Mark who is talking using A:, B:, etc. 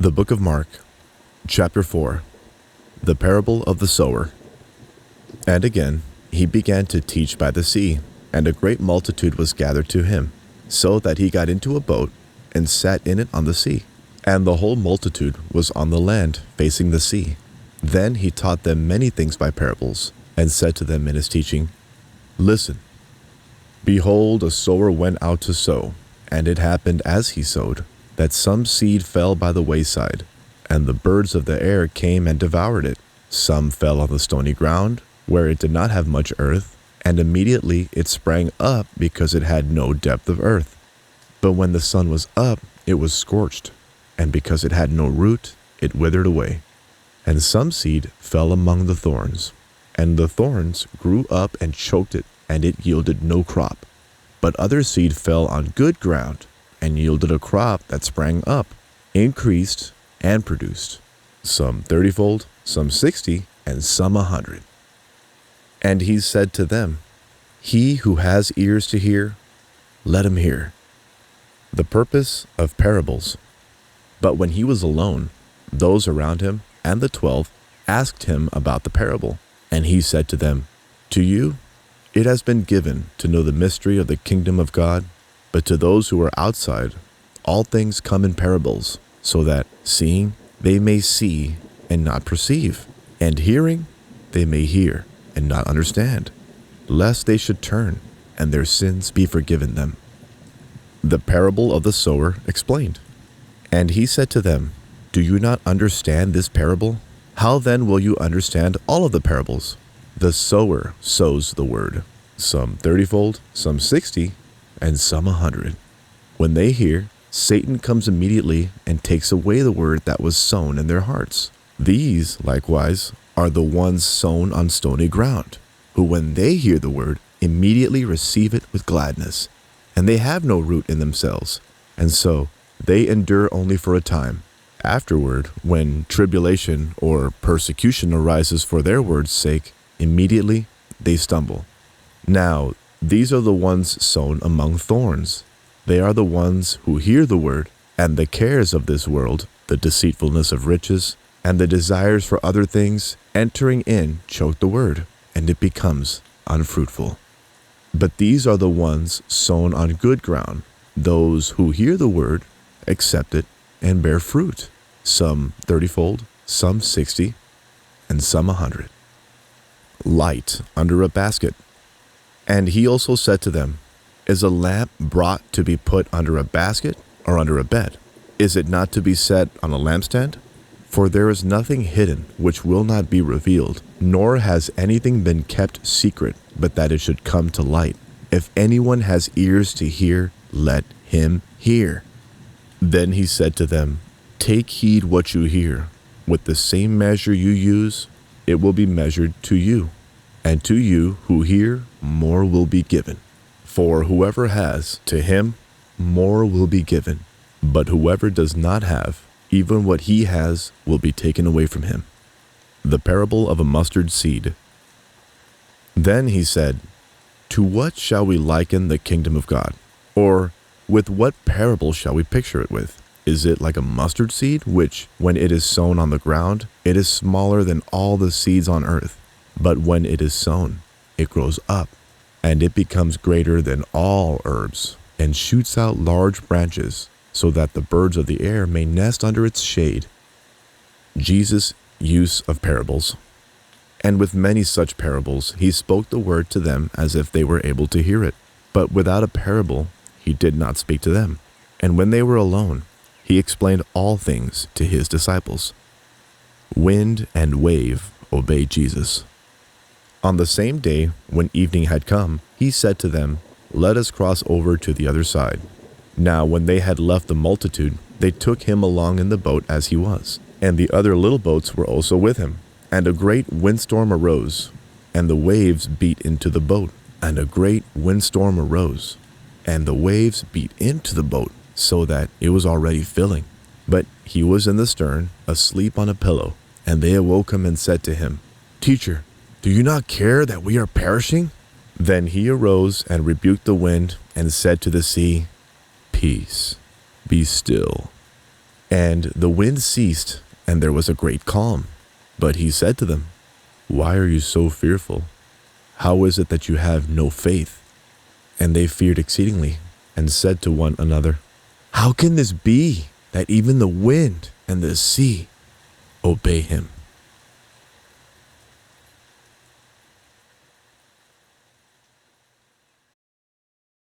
A: The Book of Mark, Chapter 4, The Parable of the Sower. And again, he began to teach by the sea, and a great multitude was gathered to him, so that he got into a boat and sat in it on the sea. And the whole multitude was on the land, facing the sea. Then he taught them many things by parables, and said to them in his teaching, Listen, behold, a sower went out to sow, and it happened as he sowed, that some seed fell by the wayside, and the birds of the air came and devoured it. Some fell on the stony ground, where it did not have much earth, and immediately it sprang up because it had no depth of earth. But when the sun was up, it was scorched, and because it had no root, it withered away. And some seed fell among the thorns, and the thorns grew up and choked it, and it yielded no crop. But other seed fell on good ground, and yielded a crop that sprang up, increased, and produced, some 30-fold, some 60, and some 100. And he said to them, He who has ears to hear, let him hear. The purpose of parables. But when he was alone, those around him and the 12 asked him about the parable. And he said to them, To you it has been given to know the mystery of the kingdom of God, but to those who are outside, all things come in parables, so that, seeing, they may see and not perceive, and hearing, they may hear and not understand, lest they should turn, and their sins be forgiven them. The parable of the sower explained. And he said to them, Do you not understand this parable? How then will you understand all of the parables? The sower sows the word, some 30-fold, some 60, and some 100. When they hear, Satan comes immediately and takes away the word that was sown in their hearts. These, likewise, are the ones sown on stony ground, who when they hear the word, immediately receive it with gladness. And they have no root in themselves, and so they endure only for a time. Afterward, when tribulation or persecution arises for their word's sake, immediately they stumble. Now, these are the ones sown among thorns. They are the ones who hear the word, and the cares of this world, the deceitfulness of riches, and the desires for other things, entering in, choke the word, and it becomes unfruitful. But these are the ones sown on good ground, those who hear the word, accept it, and bear fruit, some 30-fold, some 60, and some 100. Light under a basket. And he also said to them, Is a lamp brought to be put under a basket or under a bed? Is it not to be set on a lampstand? For there is nothing hidden which will not be revealed, nor has anything been kept secret, but that it should come to light. If anyone has ears to hear, let him hear. Then he said to them, Take heed what you hear. With the same measure you use, it will be measured to you. And to you who hear, more will be given. For whoever has, to him, more will be given. But whoever does not have, even what he has will be taken away from him. The parable of a mustard seed. Then he said, To what shall we liken the kingdom of God? Or with what parable shall we picture it with? Is it like a mustard seed, which, when it is sown on the ground, it is smaller than all the seeds on earth? But when it is sown, it grows up, and it becomes greater than all herbs, and shoots out large branches, so that the birds of the air may nest under its shade. Jesus' use of parables. And with many such parables, he spoke the word to them as if they were able to hear it. But without a parable, he did not speak to them. And when they were alone, he explained all things to his disciples. Wind and wave obeyed Jesus. On the same day, when evening had come, he said to them, Let us cross over to the other side. Now when they had left the multitude, they took him along in the boat as he was. And the other little boats were also with him. And a great windstorm arose, and the waves beat into the boat. And a great windstorm arose, and the waves beat into the boat, so that it was already filling. But he was in the stern, asleep on a pillow. And they awoke him and said to him, Teacher, do you not care that we are perishing? Then he arose and rebuked the wind, and said to the sea, Peace, be still. And the wind ceased, and there was a great calm. But he said to them, "Why are you so fearful? How is it that you have no faith?" And they feared exceedingly, and said to one another, "How can this be, that even the wind and the sea obey him?"